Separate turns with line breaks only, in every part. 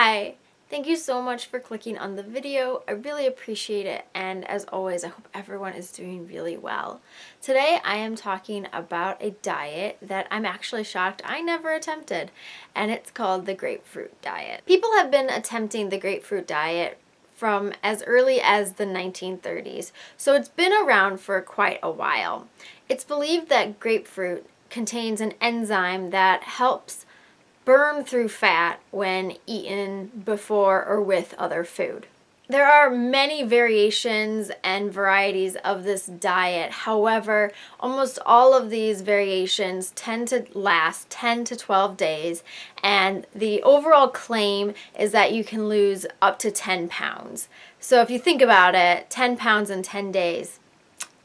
Hi, thank you so much for clicking on the video. I really appreciate it, and as always, I hope everyone is doing really well. Today I am talking about a diet that I'm actually shocked I never attempted, and it's called the grapefruit diet. People have been attempting the grapefruit diet from as early as the 1930s, so it's been around for quite a while. It's believed that grapefruit contains an enzyme that helps burn through fat when eaten before or with other food. There are many variations and varieties of this diet. However, almost all of these variations tend to last 10 to 12 days, and the overall claim is that you can lose up to 10 pounds. So if you think about it, 10 pounds in 10 days,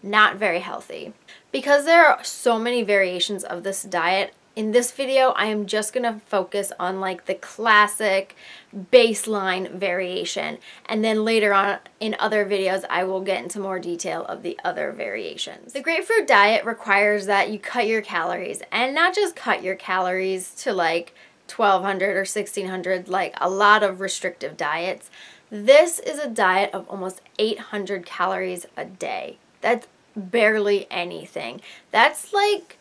not very healthy. Because there are so many variations of this diet, in this video, I am just going to focus on like the classic baseline variation. And then later on in other videos, I will get into more detail of the other variations. The grapefruit diet requires that you cut your calories, and not just cut your calories to like 1200 or 1600 like a lot of restrictive diets. This is a diet of almost 800 calories a day. That's barely anything. That's like,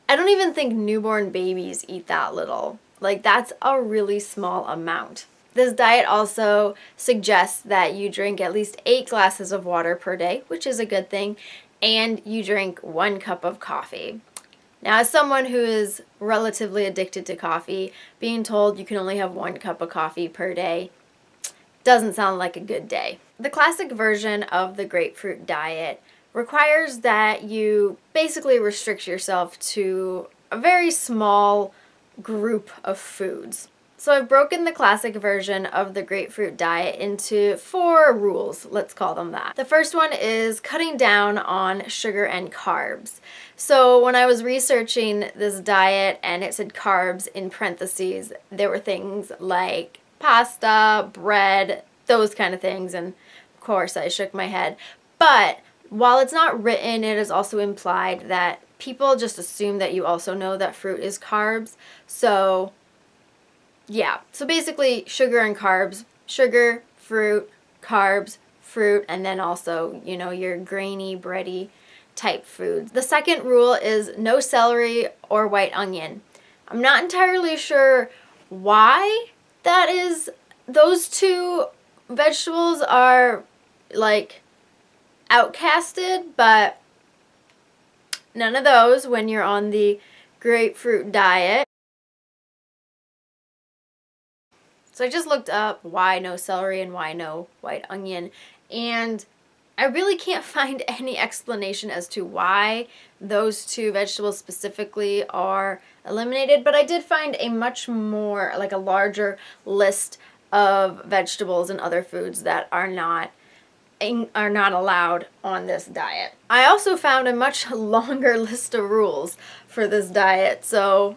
I don't even think newborn babies eat that little. Like, that's a really small amount. This diet also suggests that you drink at least 8 glasses of water per day, which is a good thing, and you drink 1 cup of coffee. Now, as someone who is relatively addicted to coffee, being told you can only have 1 cup of coffee per day doesn't sound like a good day. The classic version of the grapefruit diet requires that you basically restrict yourself to a very small group of foods. So I've broken the classic version of the grapefruit diet into 4 rules, let's call them that. The first one is cutting down on sugar and carbs. So when I was researching this diet and it said carbs in parentheses, there were things like pasta, bread, those kind of things, and of course I shook my head. But while it's not written, it is also implied that people just assume that you also know that fruit is carbs. So yeah, so basically sugar and carbs, sugar, fruit, carbs, fruit, and then also, you know, your grainy, bready type foods. The second rule is no celery or white onion. I'm not entirely sure why that is. Those 2 vegetables are like outcasted, but none of those when you're on the grapefruit diet. So I just looked up why no celery and why no white onion, and I really can't find any explanation as to why those 2 vegetables specifically are eliminated, but I did find a much more, like a larger list of vegetables and other foods that are not allowed on this diet. I also found a much longer list of rules for this diet, so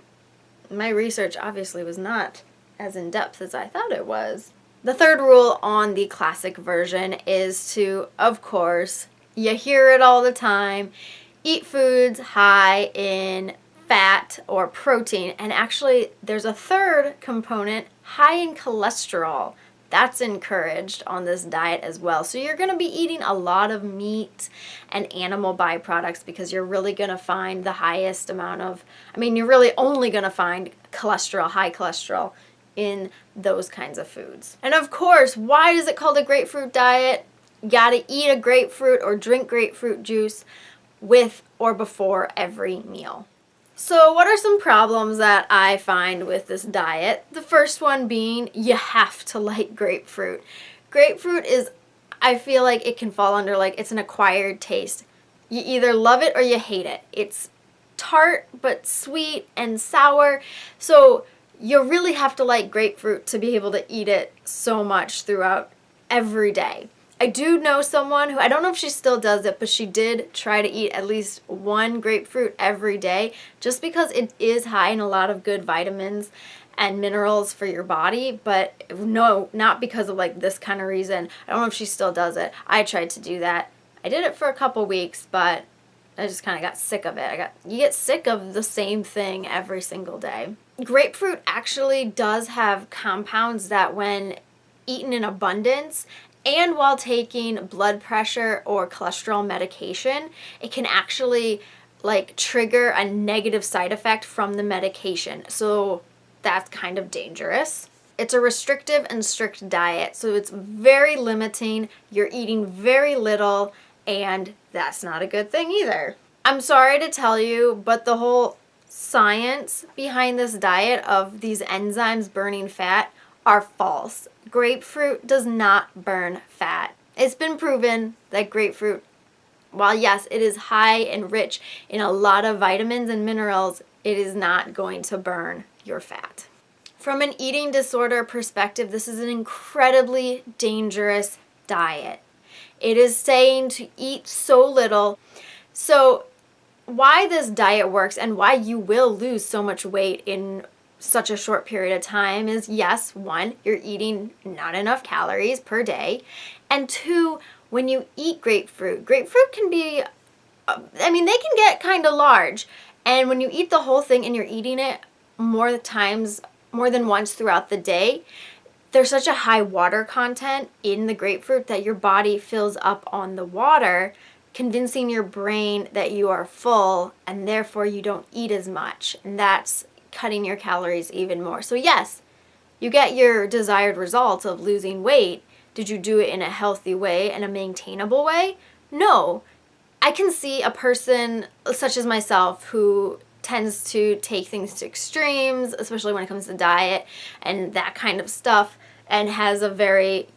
my research obviously was not as in-depth as I thought it was. The third rule on the classic version is to, of course, you hear it all the time, eat foods high in fat or protein, and actually there's a third component, high in cholesterol. That's encouraged on this diet as well. So you're going to be eating a lot of meat and animal byproducts because you're really going to find the highest amount of, you're really only going to find cholesterol, high cholesterol in those kinds of foods. And of course, why is it called a grapefruit diet? You gotta eat a grapefruit or drink grapefruit juice with or before every meal. So what are some problems that I find with this diet? The first one being you have to like grapefruit. Grapefruit is, I feel like it can fall under like it's an acquired taste. You either love it or you hate it. It's tart but sweet and sour. So you really have to like grapefruit to be able to eat it so much throughout every day. I do know someone who, I don't know if she still does it, but she did try to eat at least 1 grapefruit every day just because it is high in a lot of good vitamins and minerals for your body, but no, not because of like this kind of reason. I don't know if she still does it. I tried to do that. I did it for a couple weeks, but I just kind of got sick of it. You get sick of the same thing every single day. grapefruit actually does have compounds that when eaten in abundance and while taking blood pressure or cholesterol medication, it can actually like trigger a negative side effect from the medication. So that's kind of dangerous. It's a restrictive and strict diet, so it's very limiting. You're eating very little, and that's not a good thing either. I'm sorry to tell you, but the whole science behind this diet of these enzymes burning fat are false. Grapefruit does not burn fat. It's been proven that grapefruit, while yes, it is high and rich in a lot of vitamins and minerals, it is not going to burn your fat. From an eating disorder perspective, this is an incredibly dangerous diet. It is saying to eat so little. So why this diet works and why you will lose so much weight in such a short period of time is, yes, one, you're eating not enough calories per day, and two, when you eat grapefruit can be, they can get kind of large, and when you eat the whole thing and you're eating it more than once throughout the day, there's such a high water content in the grapefruit that your body fills up on the water, convincing your brain that you are full and therefore you don't eat as much, and that's cutting your calories even more. So yes, you get your desired results of losing weight. Did you do it in a healthy way and a maintainable way? No. I can see a person such as myself who tends to take things to extremes, especially when it comes to diet and that kind of stuff, and has a very,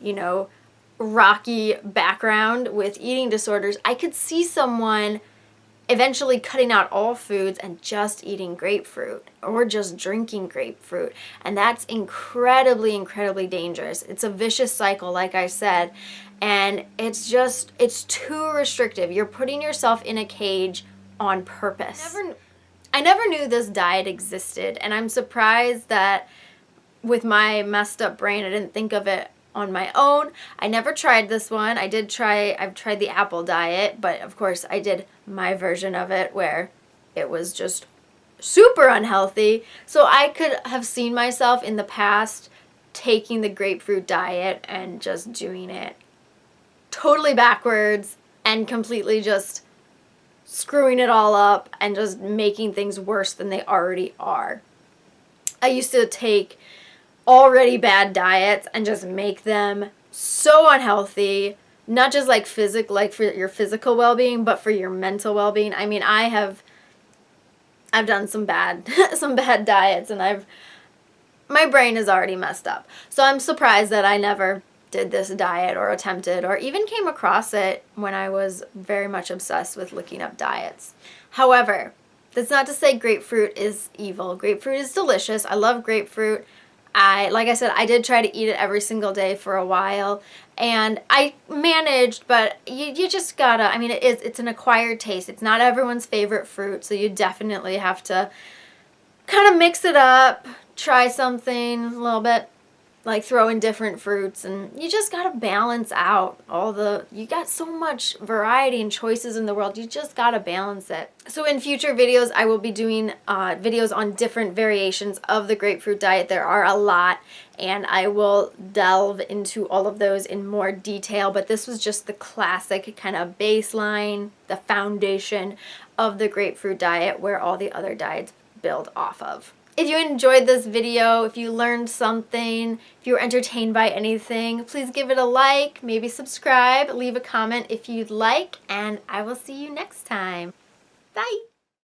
rocky background with eating disorders. I could see someone eventually cutting out all foods and just eating grapefruit or just drinking grapefruit. And that's incredibly, incredibly dangerous. It's a vicious cycle, like I said, and it's too restrictive. You're putting yourself in a cage on purpose. I never knew this diet existed, and I'm surprised that with my messed up brain, I didn't think of it on my own. I never tried this one. I've tried the apple diet, but of course I did my version of it where it was just super unhealthy. So I could have seen myself in the past taking the grapefruit diet and just doing it totally backwards and completely just screwing it all up and just making things worse than they already are. I used to take already bad diets and just make them so unhealthy, not just like for your physical well-being, but for your mental well-being. I've done some bad diets, and my brain is already messed up. So I'm surprised that I never did this diet or attempted or even came across it when I was very much obsessed with looking up diets. However, that's not to say grapefruit is evil. Grapefruit is delicious. I love grapefruit. Like I said, I did try to eat it every single day for a while, and I managed, but you just gotta, it's an acquired taste. It's not everyone's favorite fruit, so you definitely have to kind of mix it up, try something a little bit, like throw in different fruits, and you just gotta balance out you got so much variety and choices in the world, you just gotta balance it. So in future videos, I will be doing videos on different variations of the grapefruit diet. There are a lot, and I will delve into all of those in more detail, but this was just the classic kind of baseline, the foundation of the grapefruit diet where all the other diets build off of. If you enjoyed this video, if you learned something, if you were entertained by anything, please give it a like, maybe subscribe, leave a comment if you'd like, and I will see you next time. Bye!